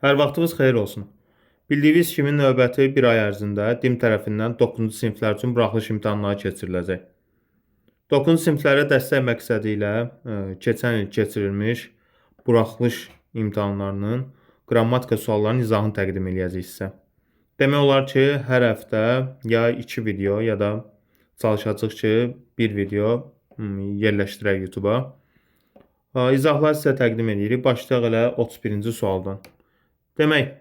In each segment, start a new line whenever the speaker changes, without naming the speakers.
Hər vaxtınız xeyir olsun. Bildiyiniz kimi növbəti bir ay ərzində DİM tərəfindən 9-cu siniflər üçün buraxılış imtahanları keçiriləcək. 9-cu siniflərə dəstək məqsədi ilə keçən il keçirilmiş buraxılış imtahanlarının qrammatika suallarının izahını təqdim edəcəyik sizə. Demək olar ki, hər həftə ya 2 video, ya da çalışacağıq ki, bir video yerləşdirək YouTube-a. İzahları sizə təqdim edirik. Başlayaq elə 31-ci sualdan. Demək,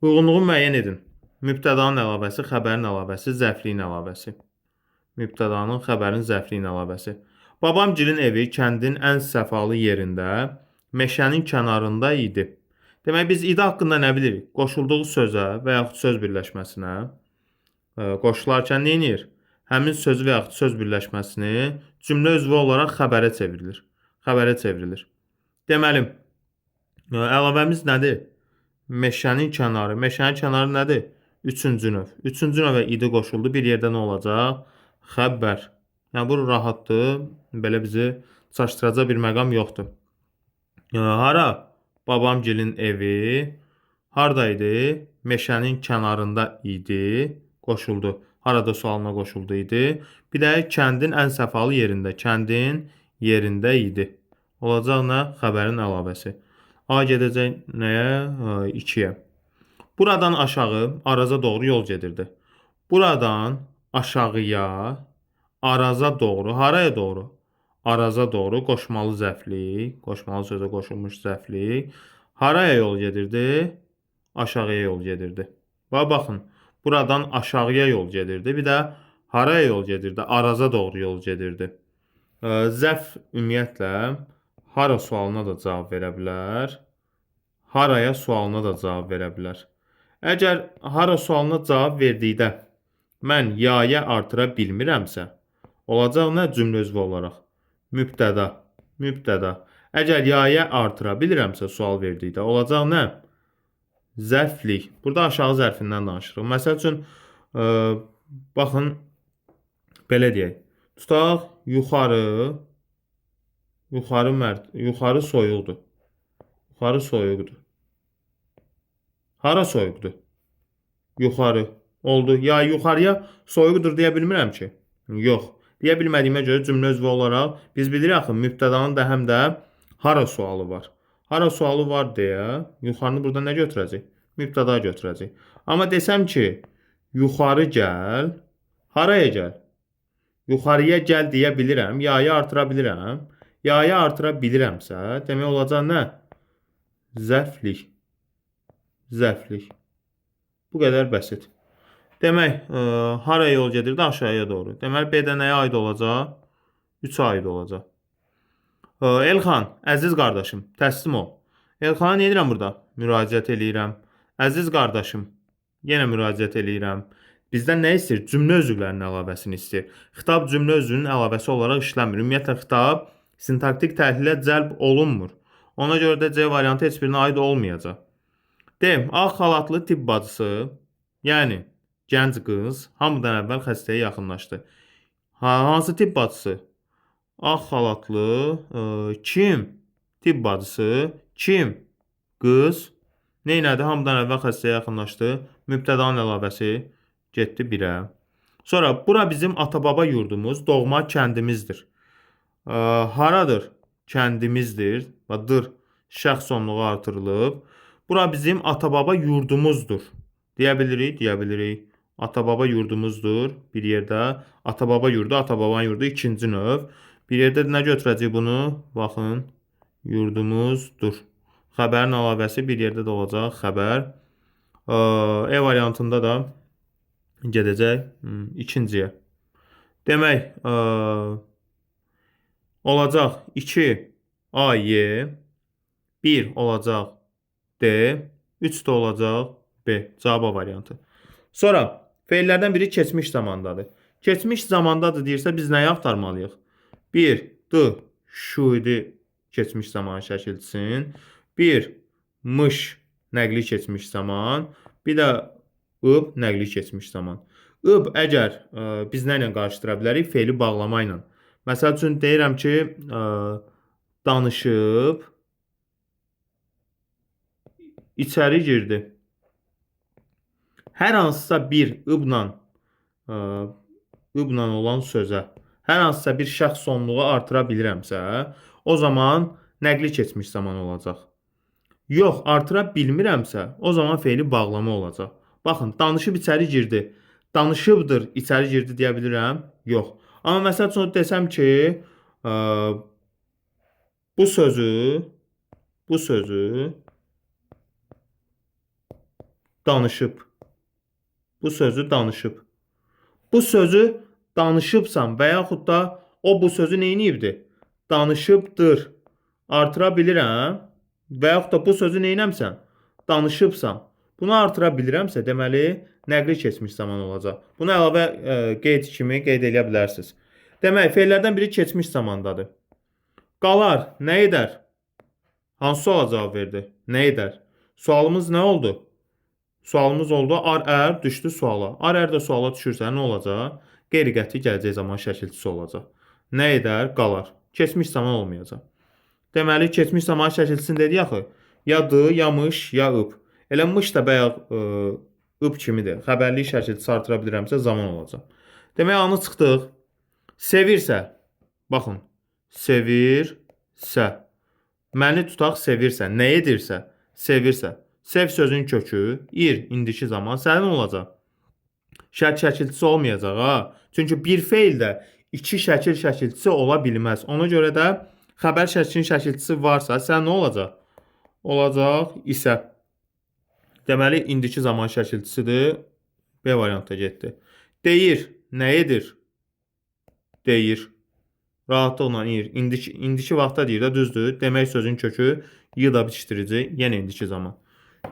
uyğunluğu müəyyən edin. Mübtədanın əlavəsi, xəbərin əlavəsi, zərfliyin əlavəsi. Mübtədanın, xəbərin, zərfliyin əlavəsi. Babamgilin evi kəndin ən səfalı yerində, meşənin kənarında idi. Demək, biz idi haqqında nə bilirik? Qoşulduğu sözə və yaxud söz birləşməsinə qoşularkən nə edir? Həmin sözü və yaxud söz birləşməsini cümlə üzvü olaraq xəbərə çevrilir. Xəbərə çevrilir. Deməli, əlavəmiz nədir? Meşənin kənarı. Meşənin kənarı nədir? Üçüncü növ. Üçüncü növə idi qoşuldu. Bir yerdə nə olacaq? Xəbər. Yəni, bu rahatdır. Belə bizi çaşdıracaq bir məqam yoxdur. Hara? Babamgilin evi. Haradaydı? Meşənin kənarında idi. Qoşuldu. Harada sualına qoşuldu idi. Bir də kəndin ən səfalı yerində. Kəndin yerində idi. Olacaq nə? Xəbərin əlavəsi. A gedəcək nəyə? 2-yə. Buradan aşağı, Araza doğru yol gedirdi. Buradan aşağıya, Araza doğru, haraya doğru? Araza doğru qoşmalı zərflik, qoşmalı sözə qoşulmuş zərflik. Haraya yol gedirdi? Aşağıya yol gedirdi. Baxın, buradan aşağıya yol gedirdi. Bir də haraya yol gedirdi? Araza doğru yol gedirdi. Zərf ümumiyyətlə hara sualına da cavab verə bilər. Haraya sualına da cavab verə bilər. Əgər hara sualına cavab verdikdə mən ya-ya artıra bilmirəmsə, olacaq nə cümlə üzvü olaraq? Mübtəda. Mübtəda. Əgər ya-ya artıra bilirəmsə sual verdikdə, olacaq nə? Zərflik. Burada aşağı zərfindən danışırıq. Məsəl üçün, baxın, belə deyək. Tutaq, yuxarı soyuqdur. Yuxarı soyuqdur. Hara soyuqdur? Yuxarı. Oldu. Ya yuxarıya soyuqdur deyə bilmirəm ki. Yox. Deyə bilmədiyimə görə cümlə üzvü olaraq biz bilirik axı mübtədanın da həm də hara sualı var. Hara sualı var deyə yuxarını burada nə götürəcək? Mübtəda götürəcək. Amma desəm ki, yuxarı gəl, haraya gəl? Yuxarıya gəl deyə bilirəm, ya-ya artıra bilirəm. Ya-ya artıra bilirəmsə, demək olacaq nə? Zərflik. Zərflik. Bu qədər bəsit. Demək, haraya yol gedirdi? Aşağıya doğru. Deməli, B-də nəyə aid olacaq? 3-ə aid olacaq. Elxan, əziz qardaşım, təslim ol. Elxana nə edirəm burada? Müraciət eləyirəm. Əziz qardaşım, yenə müraciət eləyirəm. Bizdən nə istəyir? Cümlə üzvlərinin əlavəsini istəyir. Xitab cümlə üzvünün əlavəsi olaraq işləmir. Ümumiyyətlə, xitab sintaktik təhlilə cəlb olunmur. Ona görə də C variantı heç birinə aid olmayacaq. D. Ağ xalatlı tibb bacısı, yəni gənc qız hamıdan əvvəl xəstəyə yaxınlaşdı. Hansı tibb bacısı? Ağ xalatlı kim? Tibb bacısı kim? Qız. Neynədi? Hamıdan əvvəl xəstəyə yaxınlaşdı. Mübtədanın əlavəsi getdi 1-ə. Sonra bura bizim ata-baba yurdumuz, doğma kəndimizdir. Haradır? Kəndimizdir. Dır. Şəxs sonluğu artırılıb. Bura bizim ata-baba yurdumuzdur. Deyə bilirik, deyə bilirik. Ata-baba yurdumuzdur. Bir yerdə ata-baba yurdu, ata-babanın yurdu ikinci növ. Bir yerdə nə götürəcək bunu? Baxın, yurdumuzdur. Xəbərin əlavəsi bir yerdə də olacaq, xəbər. E variantında da gedəcək ikinciyə. Demək, olacaq 2 A, Y, 1 olacaq D, 3 də olacaq B. Cavab A variantı. Sonra, feillərdən biri keçmiş zamandadır. Keçmiş zamandadır deyirsə, biz nəyi axtarmalıyıq? 1. D, şu idi keçmiş zaman şəkilçisin. 1. Mış, nəqli keçmiş zaman. Bir də ıb, nəqli keçmiş zaman. Ib əgər biz nə ilə qarşıdıra bilərik? Feili bağlama ilə. Məsəl üçün, deyirəm ki, danışıb, içəri girdi. Hər hansısa bir ıbla olan sözə hər hansısa bir şəxs sonluğu artıra bilirəmsə, o zaman nəqli keçmiş zaman olacaq. Yox, artıra bilmirəmsə, o zaman feili bağlama olacaq. Baxın, danışıb içəri girdi. Danışıbdır, içəri girdi deyə bilirəm? Yox. Amma məsəl üçün desəm ki, ə, bu sözü danışıb. Bu sözü danışıb. Bu sözü danışıbsan və yaxud da o bu sözü neyniyibdir? Danışıbdır. Artıra bilirəm və yaxud da bu sözü neynəmsən? Danışıbsan. Bunu artıra bilirəmsə, deməli, nəqli keçmiş zaman olacaq. Bunu əlavə qeyd kimi qeyd edə bilərsiniz. Demək, feillərdən biri keçmiş zamandadır. Qalar, nə edər? Hansı suala cavab verdi? Nə edər? Sualımız nə oldu? Sualımız oldu, ar-ər düşdü suala. Ar-ər də suala düşürsə nə olacaq? Qeyri-qəti gələcək zaman şəkilçisi olacaq. Nə edər? Qalar. Keçmiş zaman olmayacaq. Deməli, keçmiş zaman şəkilçisini dedik axı. Ya d, ya mış, ya ıb. Elə mış da bayaq ıb kimidir. Xəbərlik şəkilçisi artıra bilirəmsə zaman olacaq. Demək, anı çıxdıq. Sevirsə. Baxın. Sevirsə. Məni tutaq sevirsə. Nə edirsə? Sevirsə. Sev sözün kökü, indiki zaman sənin olacaq. Şərt şəkilçisi olmayacaq, ha. Çünki bir feildə iki şəkil şəkilçisi ola bilməz. Ona görə də xəbər şəklinin şəkilçisi varsa, sən nə olacaq? Olacaq isə. Deməli, indiki zaman şəkilçisidir. B variantda getdi. Deyir, nə edir? Deyir. Rahatlıqla indiki vaxtda deyir də, düzdür. Demək sözün kökü y da bitişdirici, yenə indiki zaman.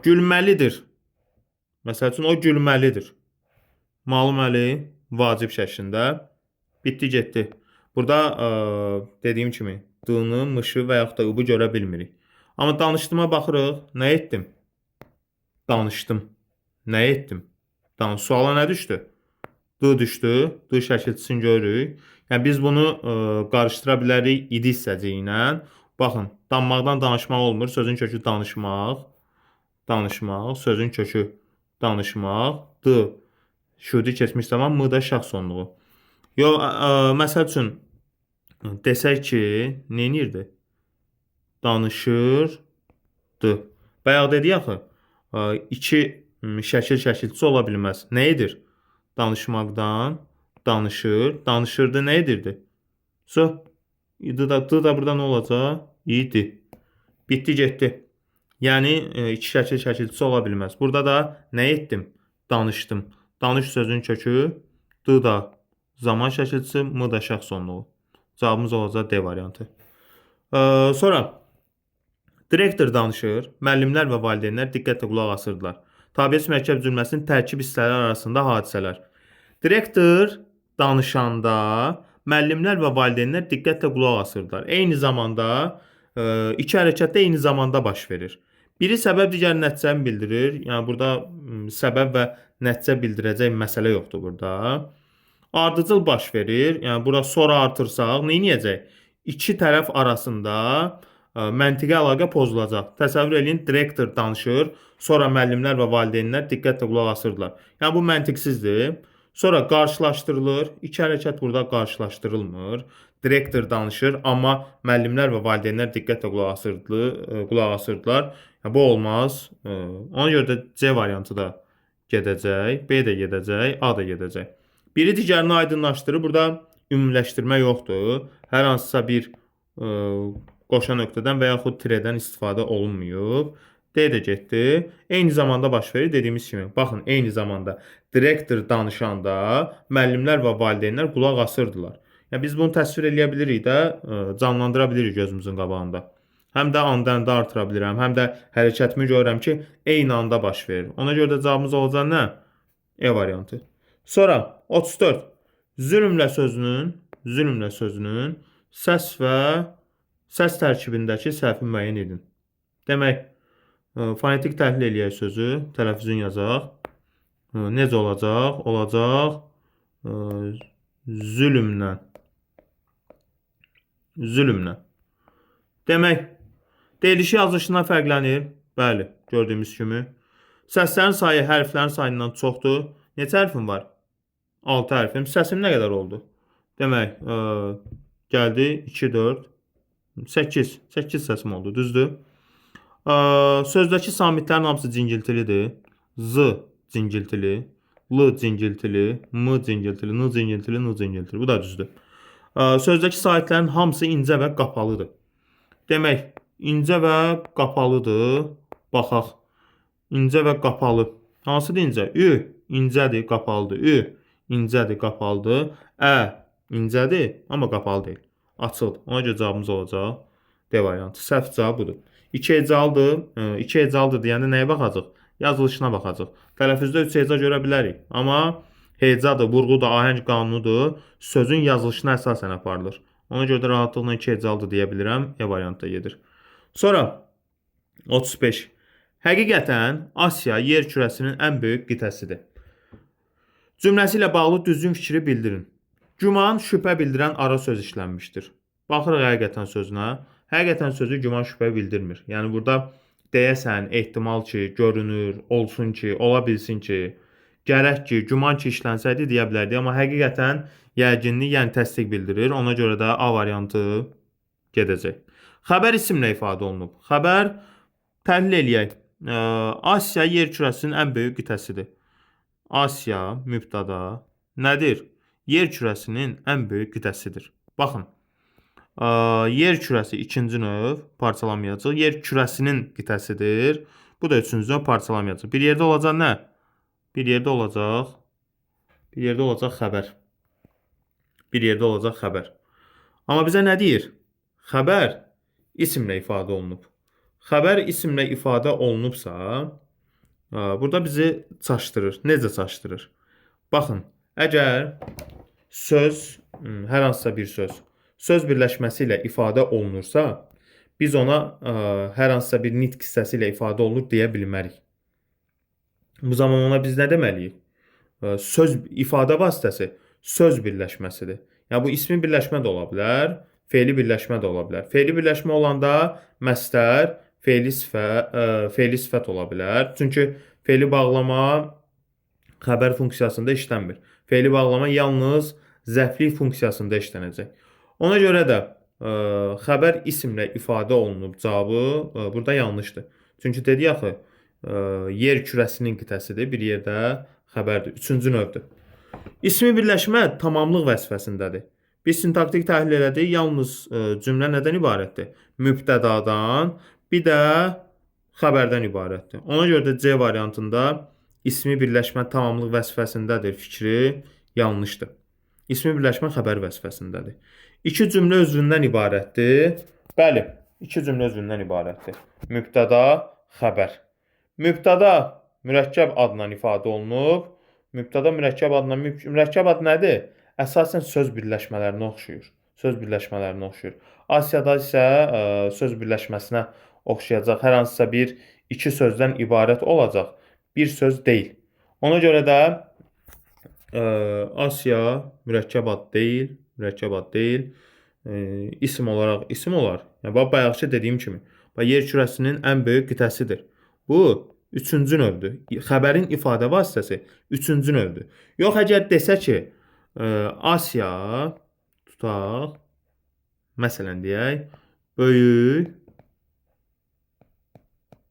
Gülməlidir. Məsəl üçün, o gülməlidir. Malum-əli vacib şəklində. Bitdi, getdi. Burada dediyim kimi d-nı, mışı və yaxud da ı-bı görə bilmirik. Amma danışdığıma baxırıq. Nə etdim? Danışdım. Nə etdim? Suala nə düşdü? D düşdü. D şəkilçisini görürük. Yəni, biz bunu qarışdıra bilərik idi hissəciyi ilə. Baxın, danmaqdan danışmaq olmur. Sözün kökü danışmaq. Danışmaq, sözün kökü danışmaq, d, şudi keçmiş zaman, m da şəxs sonluğu. Yox, məsəl üçün, desək ki, neynirdi? Danışırdı. Bayaq dedik axı, iki şəkil şəkilçisi ola bilməz. Nə edir? Danışmaqdan, danışır, danışırdı, nə edirdi? D da burada nə olacaq? İdi. Bitdi, getdi. Yəni, iki şəkil şəkilçisi ola bilməz. Burada da nə etdim? Danışdım. Danış sözün kökü, d da zaman şəkilçisi, m da şəxs sonluğu. Cavabımız olacaq D variantı. Sonra, direktor danışır, müəllimlər və valideynlər diqqətlə qulaq asırdılar. Tabiəsi mürəkkəb cümləsinin tərkib hissələri arasında hadisələr. Direktor danışanda müəllimlər və valideynlər diqqətlə qulaq asırdılar. Eyni zamanda iki hərəkət də eyni zamanda baş verir. Biri səbəb, digəri nəticəni bildirir. Yəni, burada səbəb və nəticə bildirəcək məsələ yoxdur burada. Ardıcıl baş verir. Yəni, bura sonra artırsaq, nə edəcək? İki tərəf arasında məntiqi əlaqə pozulacaq. Təsəvvür edin, direktor danışır, sonra müəllimlər və valideynlər diqqətlə qulaq asırdılar. Yəni, bu məntiqsizdir. Sonra qarşılaşdırılır. İki hərəkət burada qarşılaşdırılmır. Direktor danışır, amma müəllimlər və valideynlər diqqətlə qulaq asırdılar. Bu olmaz. Ona görə də C variantı da gedəcək, B də gedəcək, A da gedəcək. Biri digərini aydınlaşdırır. Burada ümumiləşdirmə yoxdur. Hər hansısa bir qoşa nöqtədən və yaxud tirədən istifadə olunmayıb. D də getdi. Eyni zamanda baş verir dediyimiz kimi. Baxın, eyni zamanda direktor danışanda müəllimlər və valideynlər qulaq asırdılar. Yəni, biz bunu təsvir edə bilirik də, canlandıra bilirik gözümüzün qabağında. Həm də anda artıra bilirəm, həm də hərəkətimi görürəm ki, eyni anda baş verir. Ona görə də cavabımız olacaq nə? E variantı. Sonra 34. Zülmlə sözünün səs tərkibindəki səhvi müəyyən edin. Demək, fonetik təhlil eləyək sözü, tələffüzün yazaq. Necə olacaq? Olacaq zülmlə. Demək, deyilişi yazılışından fərqlənir. Bəli. gördüyümüz kimi. Səslərin sayı hərflərin sayından çoxdur. Neçə hərfim var? 6 hərfim. Səsim nə qədər oldu? Demək, gəldi 2, 4, 8. 8 səsim oldu, düzdür? Sözdəki samitlərin hamısı cingiltilidir. Z cingiltili, L cingiltili, M cingiltili, N cingiltili, N cingiltili. Bu da düzdür. Sözdəki saitlərin hamısı incə və qapalıdır. Demək, incə və qapalıdır. Baxaq. İncə və qapalı. Hansıdır incə? Ü incədir, qapalıdır. Ü incədir, qapalıdır. Ə incədir, amma qapalı deyil. Açıldı. Ona görə cavabımız olacaq D variantı. Səhv cavab budur. 2 hecalıdır. 2 hecalıdır deyəndə nəyə baxacaq? Yazılışına baxacaq. Tələffüzdə 3 heca görə bilərik. Amma hecadır, vurğudur, ahəng qanunudur. Sözün yazılışına əsasən aparılır. Ona görə də rahatlıqla 2 hecalıdır deyə bilirəm. E variantda gedir. Sonra 35. Həqiqətən Asiya yer kürəsinin ən böyük qitəsidir. Cümləsi ilə bağlı düzgün fikri bildirin. Güman, şübhə bildirən ara söz işlənmişdir. Baxırıq həqiqətən sözünə. Həqiqətən sözü güman, şübhə bildirmir. Yəni burada deyəsən, ehtimal ki, görünür, olsun ki, ola bilsin ki, gərək ki, güman ki, işlənsəydi deyə bilərdik. Amma həqiqətən yəqinlik, yəni təsdiq bildirir. Ona görə də A variantı gedəcək. Xəbər isimlə ifadə olunub. Xəbər təhlil eləyək. Asiya yer kürəsinin ən böyük qitəsidir. Asiya mübtada nədir? Yer kürəsinin ən böyük qitəsidir. Baxın. Yer kürəsi ikinci növ parçalamayacaq. Yer kürəsinin qitəsidir. Bu da üçüncü növ parçalamayacaq. Bir yerdə olacaq nə? Bir yerdə olacaq xəbər. Bir yerdə olacaq xəbər. Amma bizə nə deyir? Xəbər isimlə ifadə olunub. Xəbər isimlə ifadə olunubsa, burada bizi çaşdırır. Necə çaşdırır? Baxın, əgər söz, hər hansısa bir söz birləşməsi ilə ifadə olunursa, biz ona hər hansısa bir nitq hissəsi ilə ifadə olunur deyə bilmərik. Bu zaman ona biz nə deməliyik? Söz ifadə vasitəsi söz birləşməsidir. Yəni bu ismi birləşmə də ola bilər, fe'li birləşmə də ola bilər. Fe'li birləşmə olanda məsdər, fe'li sifət ola bilər. Çünki fe'li bağlama xəbər funksiyasında işlənmir. Fe'li bağlama yalnız zərflik funksiyasında işlənəcək. Ona görə də xəbər isimlə ifadə olunub cavabı burada yanlışdır. Çünki dedik axı, yer kürəsinin qitəsidir, bir yerdə xəbərdir. Üçüncü növdür. İsmi birləşmə tamamlıq vəzifəsindədir. Biz sintaktik təhlil elədik, yalnız cümlə nədən ibarətdir? Mübtədadan, bir də xəbərdən ibarətdir. Ona görə də C variantında ismi birləşmə tamamlıq vəzifəsindədir fikri yanlışdır. İsmi birləşmə xəbər vəzifəsindədir. 2 cümlə özündən ibarətdir. Bəli, 2 cümlə özündən ibarətdir. Mübtəda, xəbər. Mübtəda mürəkkəb adla ifadə olunub. Mübtəda mürəkkəb adla, mürəkkəb ad nədir? Əsasən söz birləşmələrinə oxşuyur. Söz birləşmələrinə oxşuyur. Asiyada isə söz birləşməsinə oxşayacaq hər hansısa bir iki sözdən ibarət olacaq. Bir söz deyil. Ona görə də Asiya mürəkkəb ad deyil, isim olaraq isim olar. Yəni bayaqca dediyim kimi, yer kürəsinin ən böyük qitəsidir. Bu üçüncü növdür. Xəbərin ifadə vasitəsi üçüncü növdür. Yox, əgər desə ki, Asiya tutaq, məsələn deyək, böyük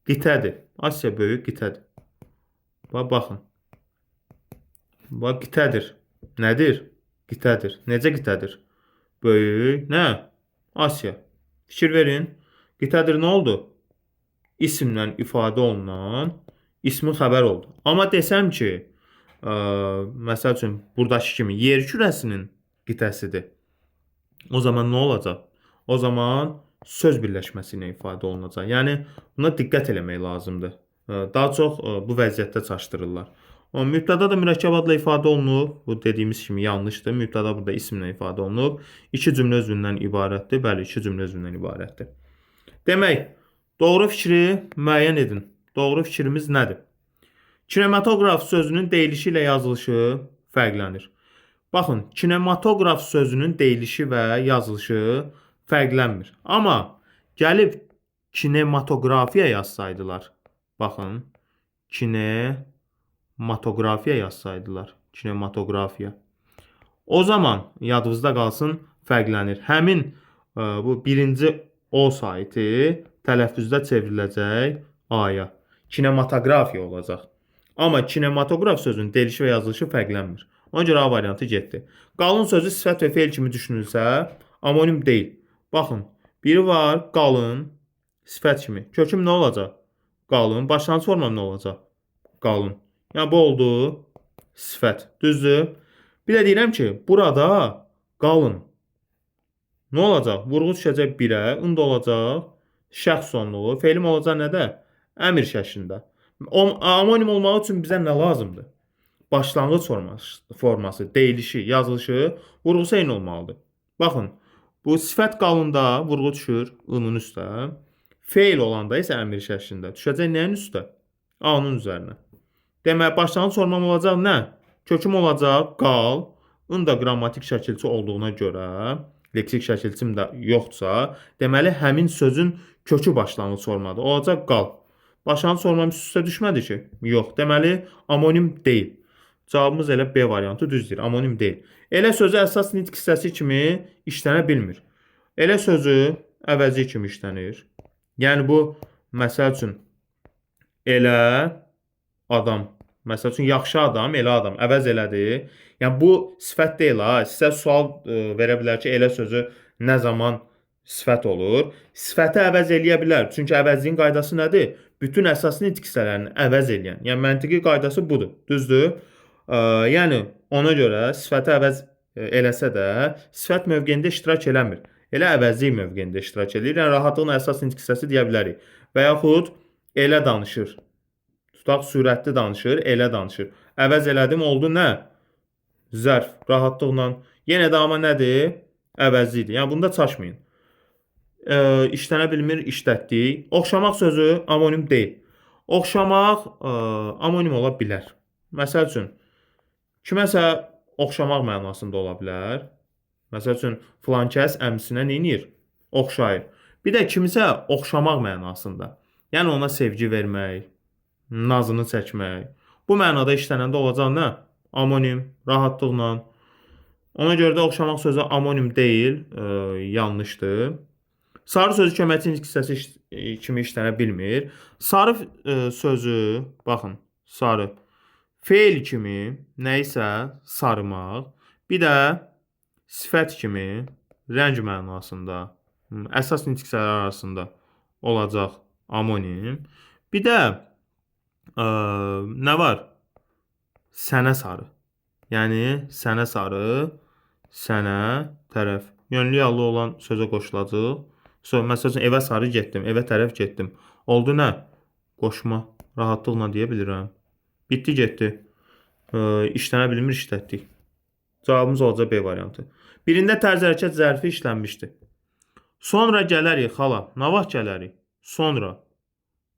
qitədir. Asiya böyük qitədir. Baxın. Qitədir. Nədir? Qitədir. Necə qitədir? Böyük. Nə? Asiya. Fikir verin. Qitədir nə oldu? İsimlə ifadə olunan ismi xəbər oldu. Amma desəm ki, məsəl üçün, buradakı kimi yer kürəsinin qitəsidir. O zaman nə olacaq? O zaman söz birləşməsi ilə ifadə olunacaq. Yəni, buna diqqət eləmək lazımdır. Daha çox bu vəziyyətdə çaşdırırlar. Mübtəda da mürəkkəb adla ifadə olunub. Bu dediyimiz kimi yanlışdır. Mübtəda burada isimlə ifadə olunub. 2 cümlə özündən ibarətdir. Bəli, 2 cümlə özündən ibarətdir. Demək, doğru fikri müəyyən edin. Doğru fikrimiz nədir? Kinematoqraf sözünün deyilişi ilə yazılışı fərqlənir. Baxın, kinematoqraf sözünün deyilişi və yazılışı fərqlənmir. Amma gəlib kinematografiya yazsaydılar, Baxın, kinematografiya yazsaydılar. Kinematografiya. O zaman yadınızda qalsın, fərqlənir. Həmin bu birinci o saytı tələffüzdə çevriləcək A-ya. Kinematografiya olacaq. Amma kinematograf sözünün delişi və yazılışı fərqlənmir. Ona görə A variantı getdi. Qalın sözü sifət və feil kimi düşünülsə, amonim deyil. Baxın, biri var qalın, sifət kimi. Köküm nə olacaq? Qalın. Başlanğıc formam nə olacaq? Qalın. Yəni bu oldu sifət. Düzdür? Bir də deyirəm ki, burada qalın. Nə olacaq? Vurğu düşəcək birə, ın da olacaq şəxs sonluğu. Feilim olacaq nədə? Əmr şəklində. Amonim olmaq üçün bizə nə lazımdır? Başlanğıc forması, deyilişi, yazılışı, vurğusu eyni olmalıdır. Baxın, bu sifət qalında vurğu düşür ının üstə. Feil olanda isə əmr şəklində düşəcək nəyin üstə? A-nın üzərinə. Demək, başlanğıc formam olacaq nə? Köküm olacaq qal. In da qrammatik şəkilçi olduğuna görə, leksik şəkilçim də yoxdursa, deməli həmin sözün kökü başlanğıc formadır. Olacaq qal. Başlanğıc formam üst-üstə düşmədi ki? Yox. Deməli, amonim deyil. Cavabımız elə B variantı düzdür. Amonim deyil. Elə sözü əsas nitq hissəsi kimi işlənə bilmir. Elə sözü əvəzi kimi işlənir. Yəni bu, məsəl üçün, elə adam. Məsəl üçün, yaxşı adam, elə adam. Əvəz elədir. Yəni bu sifət deyil ha. Sizə sual verə bilər ki, elə sözü nə zaman sifət olur? Sifəti əvəz eləyə bilər. Çünki əvəzliyin qaydası nədir? Bütün əsas nitq hissələrini əvəz eləyən. Yəni məntiqi qaydası budur. Düzdür? Yəni ona görə sifəti əvəz eləsə də sifət mövqeyində iştirak eləmir. Elə əvəzlik mövqeyində iştirak edir. Yəni rahatlığın əsas nitq hissəsi deyə bilərik. Və yaxud elə danışır. Tutaq sürətli danışır, elə danışır. Əvəz elədim, oldu nə? Zərf, rahatlıqla. Yenə də amma nədir? Əvəzlidir. Yəni bunda çaşmayın. İşlənə bilmir, işlətdik. Oxşamaq sözü amonim deyil. Oxşamaq amonim ola bilər. Məsəl üçün, kiməsə oxşamaq mənasında ola bilər. Məsəl üçün, filan kəs əmsinə neynir? Oxşayır. Bir də kimisə oxşamaq mənasında. Yəni ona sevgi vermək, nazını çəkmək. Bu mənada işlənəndə olacaq nə? Amonim, rahatlıqla. Ona görə də oxşamaq sözü amonim deyil, yanlışdır. Sarı sözü köməkçi nitq hissəsi kimi işlənə bilmir. Sarı sözü, baxın, sarı. Feil kimi nə isə sarımaq. Bir də sifət kimi rəng mənasında, əsas nitq hissələri arasında olacaq amonim. Bir də nə var? Sənə sarı. Yəni, sənə sarı, sənə tərəf. Yönlü yallı olan sözə qoşulacaq. Məsəl üçün, evə sarı getdim, evə tərəf getdim. Oldu nə? Qoşma. Rahatlıqla deyə bilirəm. Bitdi, getdi. İşlənə bilmir, işlətdik. Cavabımız olacaq B variantı. Birində tərz hərəkət zərfi işlənmişdir. Sonra gələrik, xala. Nə vaxt gələrik? Sonra.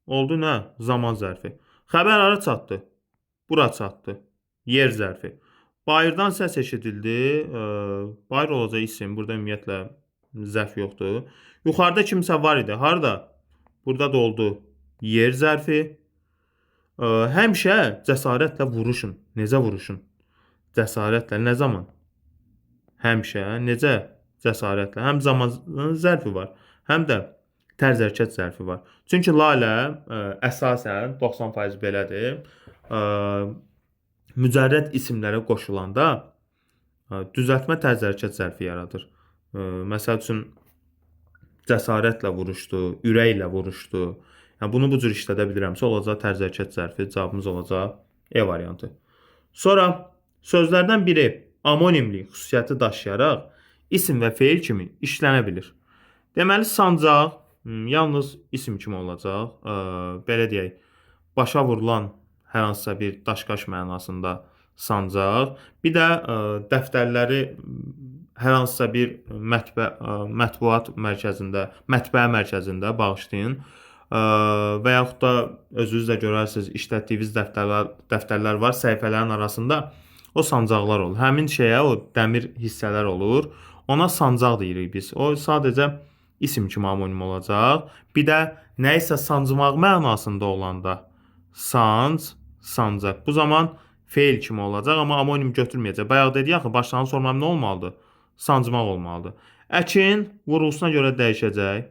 Oldu nə? Zaman zərfi. Xəbər hara çatdı? Bura çatdı. Yer zərfi. Bayırdan səs eşidildi. Bayır olacaq isim. Burada ümumiyyətlə zərf yoxdur. Yuxarıda kimsə var idi. Harada? Burada da oldu. Yer zərfi. Həmişə cəsarətlə vuruşun. Necə vuruşun? Cəsarətlə. Nə zaman? Həmişə. Necə? Cəsarətlə. Həm zaman zərfi var, həm də tərz hərəkət zərfi var. Çünki Lalə əsasən 90% belədir. Mücərrəd isimlərə qoşulanda düzəltmə tərz hərəkət zərfi yaradır. Məsəl üçün, cəsarətlə vuruşdu, ürəklə vuruşdu. Yəni, bunu bu cür işlədə bilirəmsə, olacaq tərz hərəkət zərfi. Cavabımız olacaq E variantı. Sonra, sözlərdən biri amonimlik xüsusiyyəti daşıyaraq isim və feil kimi işlənə bilir. Deməli, sancaq yalnız isim kimi olacaq. Belə deyək, başa vurulan hər hansısa bir daşqaş mənasında sancaq. Bir də dəftərləri hər hansısa bir mətbuat mərkəzində, mətbəə mərkəzində bağışlayın. Və yaxud da özünüz də görərsiniz, işlətdiyiniz dəftərlər var, səhifələrin arasında o sancaqlar olur. Həmin şeyə o dəmir hissələr olur. Ona sancaq deyirik biz. O sadəcə isim kimi amonim olacaq. Bir də nə isə sancmaq mənasında olanda Sanc, sancaq. Bu zaman feil kimi olacaq, amma amonim götürməyəcək. Bayaq dedik axı başlanğıc formam nə olmalıdır? Sancmaq olmalıdır. Əkin vurğusuna görə dəyişəcək.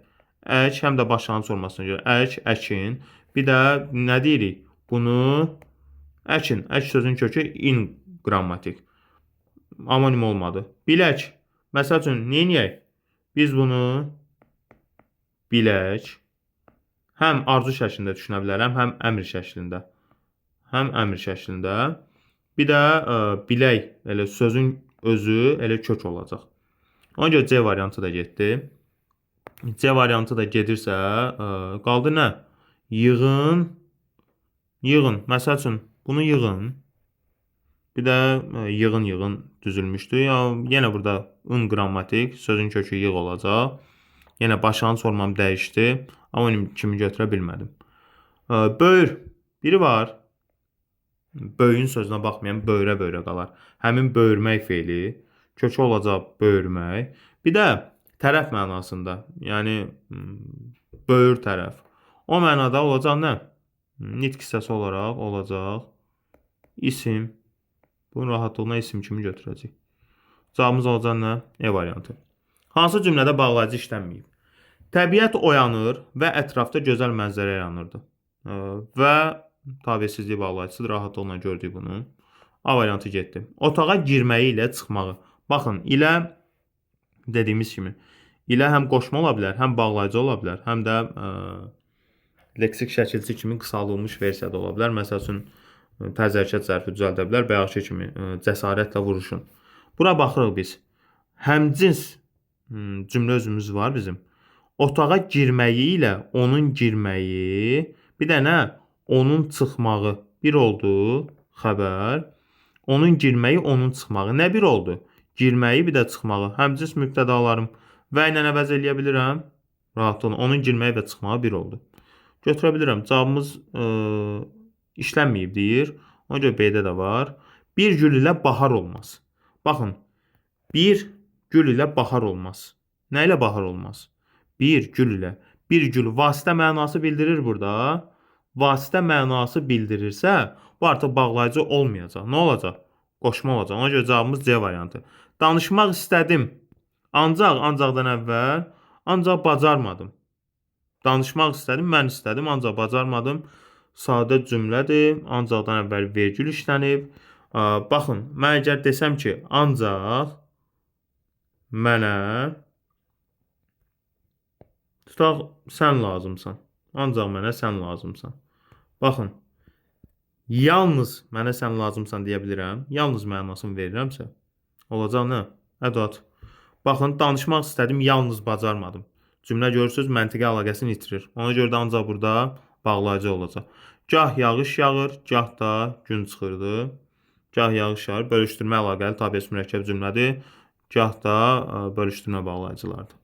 Ək həm də başlanğıc formasına görə ək, əkin. Bir də nə deyirik? Bunu əkin. Ək sözün kökü in qrammatik. Amonim olmadı. Bilək. Məsəl üçün neyniyək? Biz bunu bilək həm arzu şəklində düşünə bilərəm, həm əmr şəklində. Həm əmr şəklində. Bir də bilək elə sözün özü elə kök olacaq. Ona görə C variantı da getdi. C variantı da gedirsə, qaldı nə? Yığın, yığın. Məsəl üçün bunu yığın. Bir də yığın düzülmüşdü. Yenə burada ın qrammatik, sözün kökü yığ olacaq. Yenə başlanğıc formam dəyişdi. Amonim kimi götürə bilmədim. Böyür. Biri var. Böyün sözünə baxmayan böyrə qalar. Həmin böyürmək feili kökü olacaq böyürmək. Bir də tərəf mənasında. Yəni böyür tərəf. O mənada olacaq nə? Nitq hissəsi olaraq olacaq isim. Bunun rahatlığına isim kimi götürəcək. Cavabımız olacaq nə? E variantı. Hansı cümlədə bağlayıcı işlənməyib? Təbiət oyanır və ətrafda gözəl mənzərə yaranırdı. Və tabiətsizlik bağlayıcısıdır. Rahatlıqla gördük bunu. A variantı getdi. Otağa girməyi ilə çıxmağı. Baxın, ilə dediyimiz kimi, ilə həm qoşma ola bilər, həm bağlayıcı ola bilər, həm də leksik şəkilçi kimi qısaldılmış versiyada ola bilər. Məsəl üçün, təzərkət zərfi düzəldə bilər. Bayaqki kimi cəsarətlə vuruşun. Bura baxırıq biz. Həmcins cümlə özümüz var bizim. Otağa girməyi ilə onun girməyi, bir də nə? Onun çıxmağı. Bir oldu xəbər. Onun girməyi, onun çıxmağı. Nə bir oldu? Girməyi, bir də çıxmağı. Həmcins mübtədalarım və ilə əvəz eləyə bilirəm. Rahatlıqla. Onun girməyi və çıxmağı bir oldu. Götürə bilirəm. Cavabımız işlənməyib deyir. Ona görə B-də də var. Bir gül ilə bahar olmaz. Baxın. Bir gül ilə bahar olmaz. Nə ilə bahar olmaz? Bir gül ilə. Bir gül vasitə mənası bildirir burada. Vasitə mənası bildirirsə, bu artıq bağlayıcı olmayacaq. Nə olacaq? Qoşma olacaq. Ona görə cavabımız C variantı. Danışmaq istədim. Ancaqdan əvvəl, ancaq bacarmadım. Danışmaq istədim, mən istədim, ancaq bacarmadım. Sadə cümlədir. Ancaqdan əvvəl vergül işlənib. Baxın, mən əgər desəm ki, ancaq mənə tutaq sən lazımsan. Ancaq mənə sən lazımsan. Baxın, yalnız mənə sən lazımsan deyə bilirəm. Yalnız mənasını verirəmsə, olacaq nə? Ədat. Baxın, danışmaq istədim, yalnız bacarmadım. Cümlə görürsünüz, məntiqi əlaqəsini itirir. Ona görə də ancaq burada bağlayıcı olacaq. Gah yağış yağır, gah da gün çıxırdı. Gah yağış yağır, bölüşdürmə əlaqəli tabiəsi mürəkkəb cümlədir. Gah da bölüşdürmə bağlayıcılardır.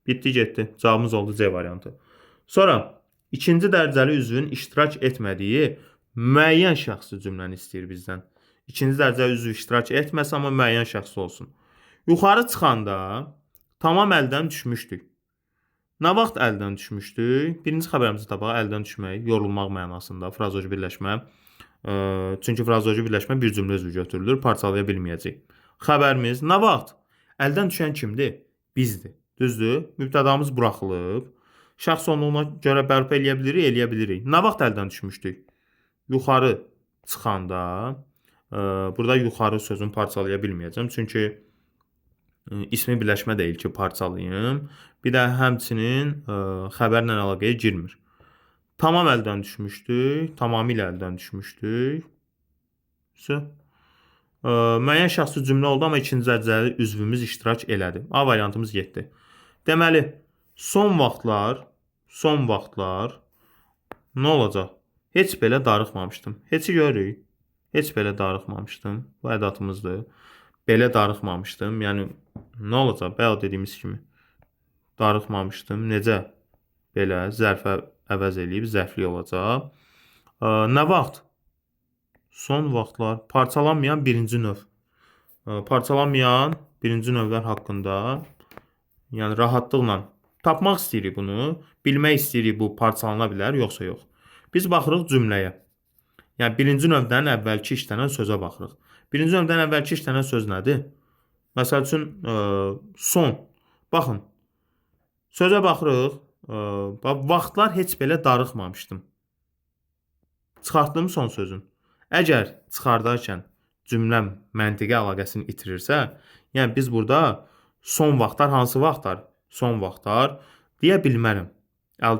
Bitdi, getdi. Cavabımız oldu C variantı. Sonra, ikinci dərəcəli üzvün iştirak etmədiyi müəyyən şəxsi cümləni istəyir bizdən. İkinci dərəcəli üzv iştirak etməsə, amma müəyyən şəxsi olsun. Yuxarı çıxanda tamam əldən düşmüşdük. Nə vaxt əldən düşmüşdük? Birinci xəbərimizi tapaq, əldən düşmək, yorulmaq mənasında, frazoji birləşmə. Çünki frazoji birləşmə bir cümlə üzvü götürülür, parçalaya bilməyəcək. Xəbərimiz nə vaxt? Əldən düşən kimdir? Bizdir. Düzdür? Mübtədamız buraxılıb. Şəxs onluğuna görə bərpa eləyə bilirik, eləyə bilirik. Nə vaxt əldən düşmüşdük? Yuxarı çıxanda, burada yuxarı sözünü parçalaya bilməyəcəm. Çünki ismi birləşmə deyil ki, parçalayım. Bir də həmçinin xəbərlə əlaqəyə girmir. Tamam əldən düşmüşdük, tamamilə əldən düşmüşdük. Müəyyən şəxsi cümlə oldu, amma ikinci dərəcəli üzvümüz iştirak elədi. A variantımız getdi. Deməli, son vaxtlar nə olacaq? Heç belə darıxmamışdım. Heçi görürük. Heç belə darıxmamışdım. Bu ədatımızdır. Belə darıxmamışdım. Yəni, nə olacaq? Bayaq dediyimiz kimi. Darıxmamışdım. Necə? Belə zərfə əvəz eləyib, zərfli olacaq. Nə vaxt? Son vaxtlar. Parçalanmayan birinci növ. Parçalanmayan birinci növlər haqqında, yəni rahatlıqla tapmaq istəyirik bunu. Bilmək istəyirik bu parçalana bilər, yoxsa yox. Biz baxırıq cümləyə. Yəni birinci növdən əvvəlki işlənən sözə baxırıq. Birinci növdən əvvəlki işlənən söz nədir? Məsəl üçün son. Baxın. Sözə baxırıq. Vaxtlar heç belə darıxmamışdım. Çıxartdım son sözün. Əgər çıxardarkən cümləm məntiqi əlaqəsini itirirsə, yəni biz burada son vaxtlar hansı vaxtlar? Son vaxtlar deyə bilmərəm.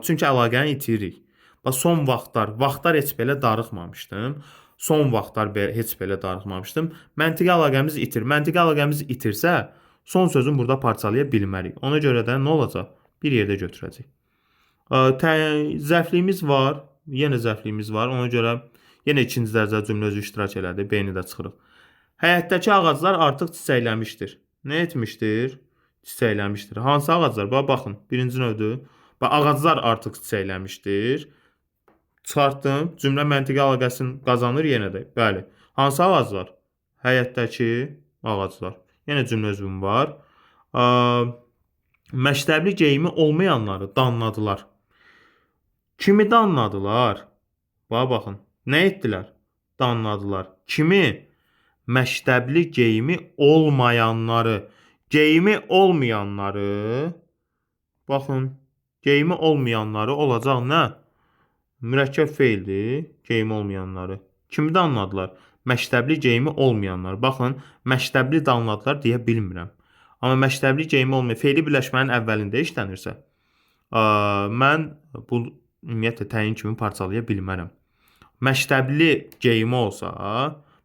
Çünki əlaqəni itiririk. Son vaxtlar heç belə darıxmamışdım. Son vaxtlar heç belə darıxmamışdım. Məntiqi əlaqəmiz itir. Məntiqi əlaqəmiz itirsə, son sözün burada parçalaya bilmərik. Ona görə də nə olacaq? Bir yerdə götürəcək. Zərfliyimiz var. Yenə zərfliyimiz var. Ona görə yenə ikinci dərəcə cümlə özü iştirak elədi. B-ni də çıxırıq. Həyətdəki ağaclar artıq çiçəkləmişdir. Nə etmişdir? Çiçəkləmişdir. Hansı ağaclar? Baxın, birinci növdür. Ağaclar artıq çiçəkləmişdir. Çıxartdım. Cümlə məntiqi əlaqəsini qazanır yenə də. Bəli. Hansı ağaclar? Həyətdəki ağaclar. Yenə cümlə özüm var. Məktəbli geyimi olmayanları danladılar. Kimi danladılar? Baxın. Nə etdilər? Danladılar. Kimi? Məktəbli geyimi olmayanları. Geyimi olmayanları. Baxın. Geyimi olmayanları olacaq nə? Mürəkkəb feildir. Geyimi olmayanları. Kimi danladılar? Məktəbli geyimi olmayanlar. Baxın. Məktəbli danladılar deyə bilmirəm. Amma məktəbli geyimi olmayan feili birləşmənin əvvəlində işlənirsə, mən bu ümumiyyətlə təyin kimi parçalaya bilmərəm. Məktəbli geyimi olsa,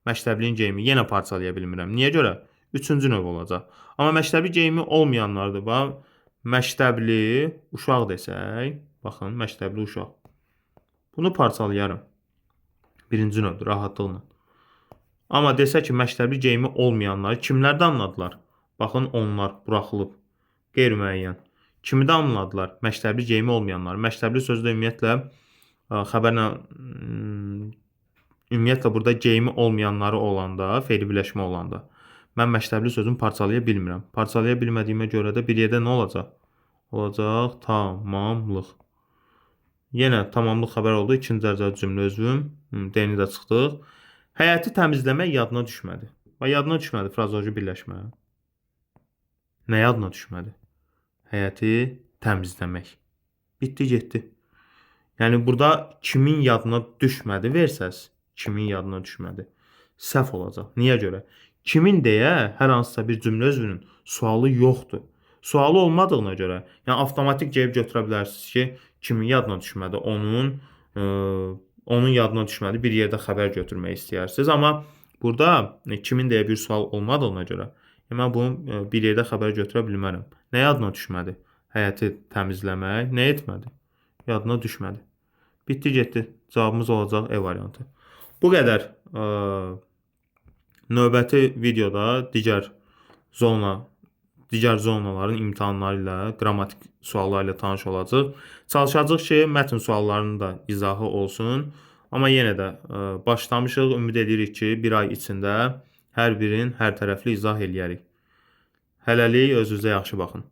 məktəblinin geyimi yenə parçalaya bilmirəm. Niyə görə? Üçüncü növ olacaq. Amma məktəbli geyimi olmayanlardır. Məktəbli uşaq desək, baxın, məktəbli uşaq. Bunu parçalayaram. Birinci növdür, rahatlıqla. Amma desə ki, məktəbli geyimi olmayanları kimlərdən anladılar? Baxın, onlar buraxılıb. Qeyri-müəyyən. Kimi də anladılar? Məktəbli geyimi olmayanlar. Məktəbli sözdə ümumiyyətlə xəbərlə ümumiyyətlə burada geyimi olmayanları olanda, feili birləşmə olanda mən məktəbli sözünü parçalaya bilmirəm. Parçalaya bilmədiyimə görə də bir yerdə nə olacaq? Olacaq tamamlıq. Yenə tamamlıq xəbər oldu. İkinci dərəcəli cümlə özüm. D-ni də çıxdıq. Həyəti təmizləmək yadına düşmədi. Yadına düşmədi frazoloji birləşmə. Nə yadına düşmədi? Həyəti təmizləmək. Bitdi, getdi. Yəni burada kimin yadına düşmədi versəz, kimin yadına düşmədi? Səhv olacaq. Niyə görə? Kimin deyə hər hansısa bir cümlə özünün sualı yoxdur. Sualı olmadığına görə, yəni avtomatik cavab götürə bilərsiniz ki, kimin yadına düşmədi, onun yadına düşmədi, bir yerdə xəbər götürmək istəyirsiniz. Amma burada kimin deyə bir sual olmadığına görə, mən bunu bir yerdə xəbər götürə bilmərəm. Nə yadına düşmədi? Həyəti təmizləmək. Nə etmədi? Yadına düşmədi. Bitdi, getdi. Cavabımız olacaq E variantı. Bu qədər. Növbəti videoda digər zonaların imtahanları ilə, qrammatik sualları ilə tanış olacaq. Çalışacağıq ki, mətn suallarının da izahı olsun. Amma yenə də başlamışıq. Ümid edirik ki, bir ay içində hər birin hər tərəfli izah eləyərik. Hələlik özünüzə yaxşı baxın.